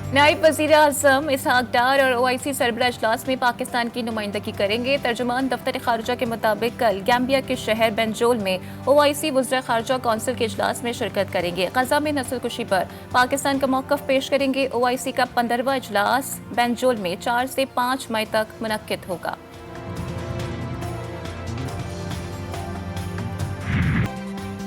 नायब वज़ीर आज़म इसहाक डार और OIC सरबराह इजलास में पाकिस्तान की नुमाइंदगी करेंगे। तर्जुमान दफ्तर खारजा के मुताबिक कल गैम्बिया के शहर बेंजोल में OIC वज़ीर खारजा कौंसिल के इजलास में शिरकत करेंगे। गजा में नस्ल कुशी पर पाकिस्तान का मौक़िफ़ पेश करेंगे। OIC का 15वां इजलास बेंजोल में 4 से 5 मई तक मुनक्किद होगा।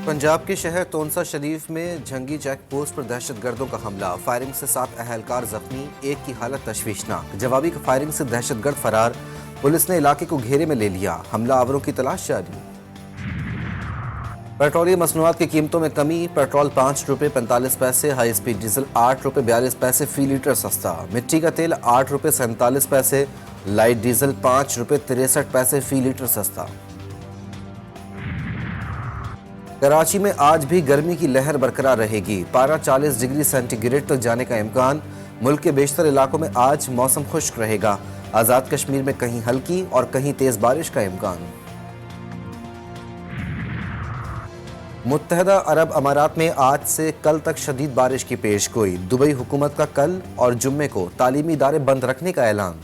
पंजाब के शहर तोनसा शरीफ में जंगी चेक पोस्ट पर दहशतगर्दों का हमला। फायरिंग से 7 अहलकार जख्मी, एक की हालत तशवीशनाक। जवाबी फायरिंग से दहशतगर्द फरार, पुलिस ने इलाके को घेरे में ले लिया। हमला आवरों की तलाश जारी। पेट्रोलियम मसनूआत की कीमतों में कमी। पेट्रोल 5 रुपये 45 पैसे, हाई स्पीड डीजल 8 रुपये 42 पैसे फी लीटर सस्ता। मिट्टी का तेल 8 रुपये 47 पैसे, लाइट डीजल 5 रुपये 63 पैसे फी लीटर सस्ता। कराची में आज भी गर्मी की लहर बरकरार रहेगी। पारा 40 डिग्री सेंटीग्रेड तक जाने का इम्कान। मुल्क के बेशतर इलाकों में आज मौसम खुश्क रहेगा। आज़ाद कश्मीर में कहीं हल्की और कहीं तेज बारिश का इम्कान। मुत्तहदा अरब अमारात में आज से कल तक शदीद बारिश की पेशगोई। दुबई हुकूमत का कल और जुम्मे को तालीमी इदारे बंद रखने का ऐलान।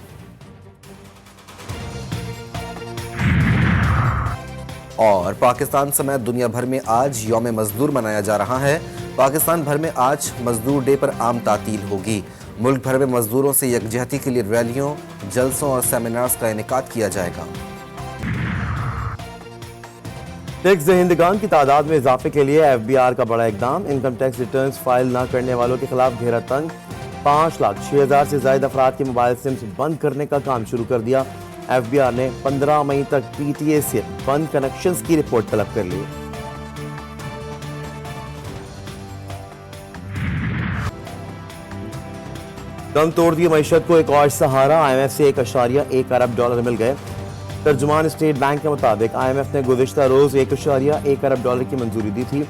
और पाकिस्तान समेत दुनिया भर में आज यौम मजदूर मनाया जा रहा है। पाकिस्तान भर में आज मजदूर डे पर आम तातील होगी। मुल्क भर में मजदूरों से यकजहती के लिए रैलियों, जलसों और सेमिनार्स का इनेकाद किया जाएगा। टैक्स दहिंदगान की तादाद में इजाफे के लिए FBR का बड़ा इकदाम। इनकम टैक्स रिटर्न्स फाइल न करने वालों के खिलाफ घेरा तंग। 5,06,000 से ज्यादा अफराद के मोबाइल सिम्स बंद करने का काम शुरू कर दिया। FBR ने 15 मई तक PTA से बंद कनेक्शंस की रिपोर्ट तलब कर ली। दम तोड़ दी मईशत को एक और सहारा। IMF से $1.1 अरब मिल गए। तर्जुमान स्टेट बैंक के मुताबिक IMF ने गुज़िश्ता रोज $1.1 अरब की मंजूरी दी थी,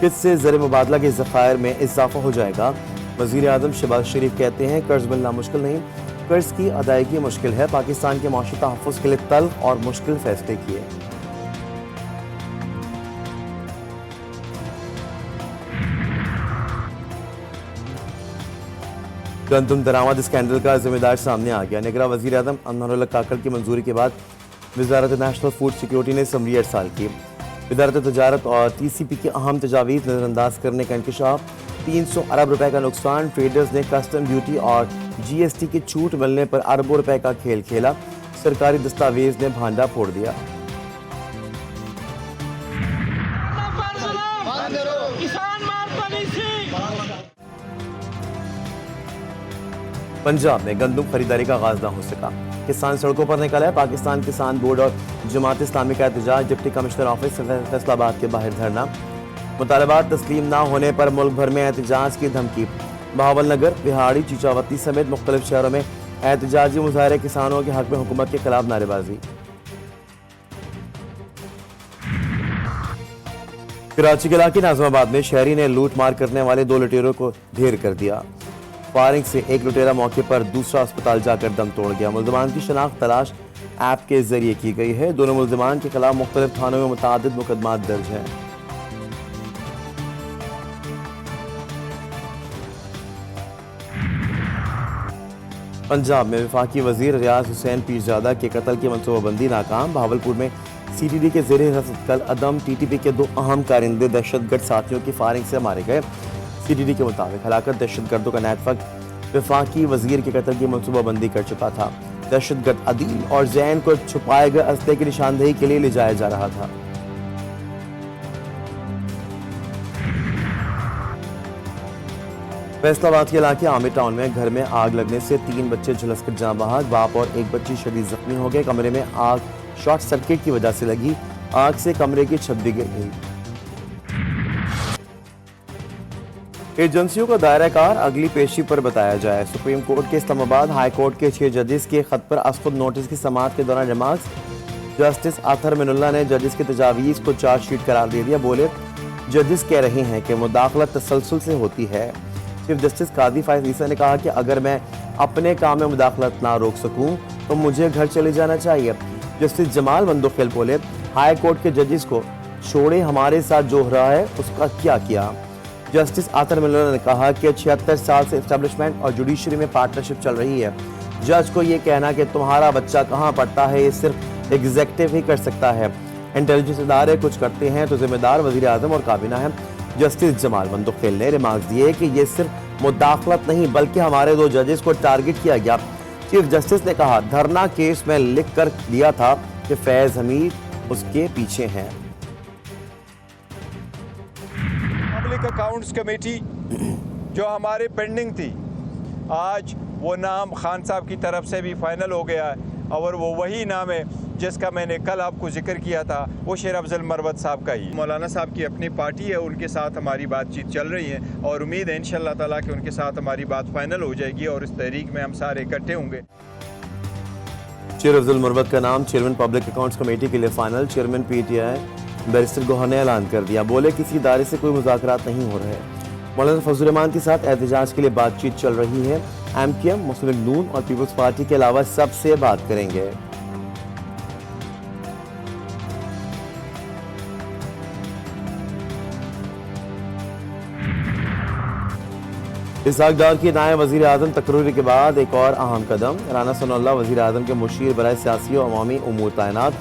जिससे ज़र मुबादला के ज़खायर में इजाफा हो जाएगा। वज़ीर आज़म शहबाज शरीफ कहते हैं कर्ज मिलना मुश्किल नहीं, कर्ज की अदायगी मुश्किल है। पाकिस्तान के माशी तहफ़्फ़ुज़ के लिए तल्ख़ और मुश्किल फैसले किए। गंदम दरामद स्कैंडल का जिम्मेदार सामने आ गया। निगरान वज़ीर आज़म अनवरुल्लाह काकड़ की मंजूरी के बाद वज़ारत नेशनल फूड सिक्योरिटी ने असम्बली अरसाल की। वज़ारत तजारत और TCP की अहम तजावीज़ नज़रअंदाज करने का इंकशाफ। 300 अरब रुपए का नुकसान। ट्रेडर्स ने कस्टम ड्यूटी और GST की छूट मिलने पर अरबों रुपए का खेल खेला। सरकारी दस्तावेज ने भांडा फोड़ दिया। पंजाब में गंदम खरीदारी का आगाज न हो सका। किसान सड़कों पर निकला है। पाकिस्तान किसान बोर्ड और जमात इस्लामी का एहतजाज। डिप्टी कमिश्नर ऑफिस फैसलाबाद के बाहर धरना। मुतालबात तस्लीम न होने पर मुल्क भर में एहतजाज की धमकी। बहावलनगर, बिहाड़ी, चीचावती समेत मुख्तलिफ शहरों में एहतजाजी मुजाहरे। किसानों के हक में हुकूमत के खिलाफ नारेबाजी। कराची के इलाके नाज़िमाबाद में शहरी ने लूट मार करने वाले 2 लुटेरों को ढेर कर दिया। फायरिंग से एक लुटेरा मौके पर दूसरा अस्पताल जाकर दम तोड़ गया। मुल्ज़िमान की शनाख्त तलाश ऐप के जरिए की गई है। दोनों मुल्ज़िमान के खिलाफ मुख्तलिफ थानों में मुतअद्दिद मुकदमात दर्ज हैं। पंजाब में वफाकी वजीर रियाज हुसैन पीरजादा के कत्ल की मनसूबाबंदी नाकाम। भावलपुर में CTD के ज़ेरे हिरासत कल अदम TTP के 2 अहम कारिंदे दहशतगर्द साथियों की फायरिंग से मारे गए। CTD के मुताबिक हलाकत दहशतगर्दों का नेटवर्क वफाकी वजीर के कत्ल की मनसूबाबंदी कर चुका था। दहशतगर्द अदील और जैन को छुपाए गए असले की निशानदेही के लिए ले जाया जा रहा था। फैसलाबाद के इलाके आमिर टाउन में घर में आग लगने से 3 बच्चे झुलसकर जान बहक। बाप और एक बच्ची शदीद जख्मी हो गए। कमरे में आग शॉर्ट सर्किट की वजह से लगी। आग से कमरे की छत भी गिर गई। एजेंसियों का दायरा कार अगली पेशी पर बताया जाए। सुप्रीम कोर्ट के इस्लामाबाद हाई कोर्ट के 6 जजेस के खत पर असखुद नोटिस की समाअत के दौरान रिमार्क्स। जस्टिस आथर मिनुल्लाह ने जजेस की तजावीज़ को चार्जशीट करार दे दिया। बोले जजेस कह रहे हैं कि मुदाखलत तसलसल से होती है। चीफ जस्टिस कादी फायज ईसा ने कहा कि अगर मैं अपने काम में मुदाखलत ना रोक सकूं तो मुझे घर चले जाना चाहिए। जस्टिस जमाल बंदोखेल बोले हाई कोर्ट के जजेस को छोड़े, हमारे साथ जो हो रहा है उसका क्या किया। जस्टिस आतर मिल्ला ने कहा कि 76 साल से एस्टेब्लिशमेंट और जुडिशरी में पार्टनरशिप चल रही है। जज को ये कहना कि तुम्हारा बच्चा कहाँ पढ़ता है, ये सिर्फ एग्जीक्यूटिव ही कर सकता है। इंटेलिजेंस इदारे कुछ करते हैं तो जिम्मेदार वजीर आजम और काबीना है। जस्टिस जमाल मंदुखेल ने रिमार्क्स दिए कि ये सिर्फ मुदाखलत नहीं बल्कि हमारे 2 जजेस को टारगेट किया गया। चीफ जस्टिस ने कहा, धरना केस में लिख कर दिया था कि फैज हमीद उसके पीछे हैं। पब्लिक अकाउंट्स कमेटी जो हमारे पेंडिंग थी, आज वो नाम खान साहब की तरफ से भी फाइनल हो गया है और वो वही नाम है जिसका मैंने कल आपको जिक्र किया था, वो शेर अफजल मरवत साहब का ही। मौलाना साहब की अपनी पार्टी है, उनके साथ हमारी बातचीत चल रही है और उम्मीद है इंशाअल्लाह ताला कि उनके साथ हमारी बात फाइनल हो जाएगी और इस तहरीक में हम सारे इकट्ठे होंगे। शेर अफजल मरवत का नाम चेयरमैन पब्लिक अकाउंट्स कमेटी के लिए final. Chairman PTI barrister Gohar ने ऐलान कर दिया, बोले किसी इदारे से कोई मुज़ाकरात नहीं हो रहे। मौलाना फजल रहमान के साथ एहतजाज के लिए बातचीत चल रही है। MKM, मुस्लिम लीग नून और पीपल्स पार्टी के अलावा सबसे बात करेंगे। इसहाक डार की नायब वजीर आजम तकरीर के बाद एक और अहम कदम। राना सनाउल्लाह वजीर आजम के मुशीर बराए सियासी और अवामी उमूर तैनात।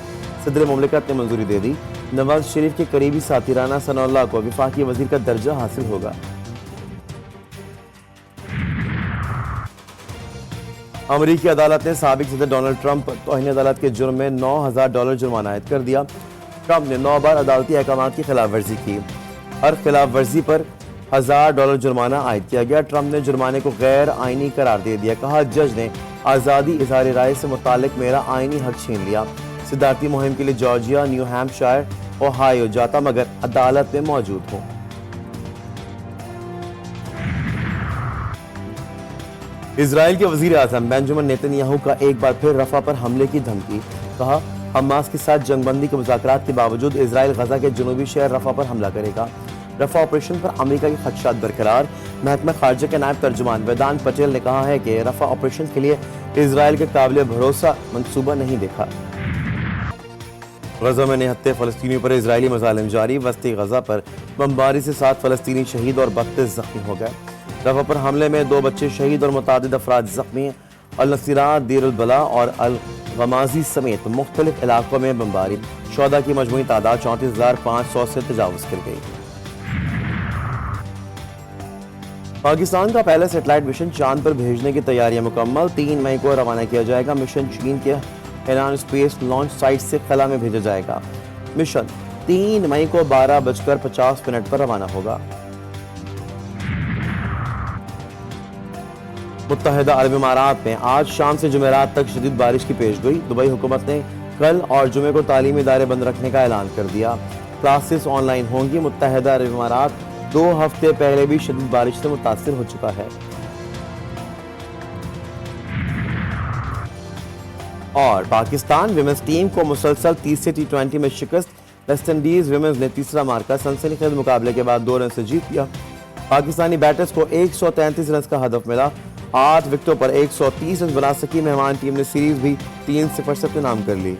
सदर मुमलिकत ने मंजूरी दे दी। नवाज शरीफ के करीबी साथी राना सनाउल्लाह को वफाकी वजीर का दर्जा हासिल होगा। अमरीकी अदालत ने साबिक सदर डोनाल्ड ट्रंप पर तौहीन अदालत के जुर्म में $9,000 जुर्माना आयद कर दिया। ट्रंप ने 9 बार अदालती अहकाम की खिलाफ वर्जी की। हर खिलाफ वर्जी पर $1,000 जुर्माना आयद किया गया। ट्रंप ने जुर्माने को गैर आईनी करार दे दिया। कहा, जज ने आज़ादी इज़हार राय से मुतालिक मेरा आईनी हक छीन लिया। सिद्धार्थी मुहिम के लिए जॉर्जिया, न्यू हैम्पशायर, ओहायो जाता मगर अदालत में मौजूद हो। इजराइल के वजीर आजम बेंजामिन नेतन्याहू का एक बार फिर रफा पर हमले की धमकी। कहा, हमास के साथ जंगबंदी के मुज़ाकरात के बावजूद इजराइल गजा के जनूबी शहर रफा पर हमला करेगा। रफा ऑपरेशन पर अमेरिका के खदशात बरकरार। महकमा खारजा के नायब तर्जुमान वेदांत पटेल ने कहा है कि रफा ऑपरेशन के लिए इजराइल के काबिल भरोसा मंसूबा नहीं देखा। गजा में निहत्ते फलस्तीनियों पर इजरायली मजालिम जारी। वस्ती गजा पर बमबारी से 7 फलस्तीनी शहीद और 32 जख्मी हो गए। रफा पर हमले में 2 बच्चे शहीद और मुतादिद अफराद जख्मी। अल नसीरा, दीर अल बला और अल गमाजी समेत मुख्तलिफ इलाकों में बमबारी। शोहदा की मजमूई तादाद 34,500 से तजावुज कर गई। पाकिस्तान का पहला सैटेलाइट मिशन चांद पर भेजने की तैयारियां मुकम्मल। 3 मई को रवाना किया जाएगा। मिशन चीन के हेनान स्पेस लॉन्च साइट से खला में भेजा जाएगा। मिशन 3 मई को 12:50 पर रवाना होगा। मुत्तहिदा अरब इमारात में आज शाम से जुमेरात तक शदीद बारिश की पेशगोई। दुबई हुकूमत ने कल और जुमे को तालीमी इदारे बंद रखने का ऐलान कर दिया। क्लासेस ऑनलाइन होंगी। मुत्तहिदा अरब इमारात 2 हफ्ते पहले भी शदीद बारिश से मुतासिर हो चुका है। और पाकिस्तान विमेंस टीम को मुसलसल तीसरे T20 में शिकस्त। वेस्ट इंडीज विमेंस ने तीसरा मार्का सनसनीखेज मुकाबले के बाद 2 रन से जीत लिया। पाकिस्तानी बैटर्स को 133 रन का हदफ मिला। 8 विकेटों पर 130 रन बना सकी मेहमान टीम ने सीरीज भी 3-0 से अपने नाम कर ली।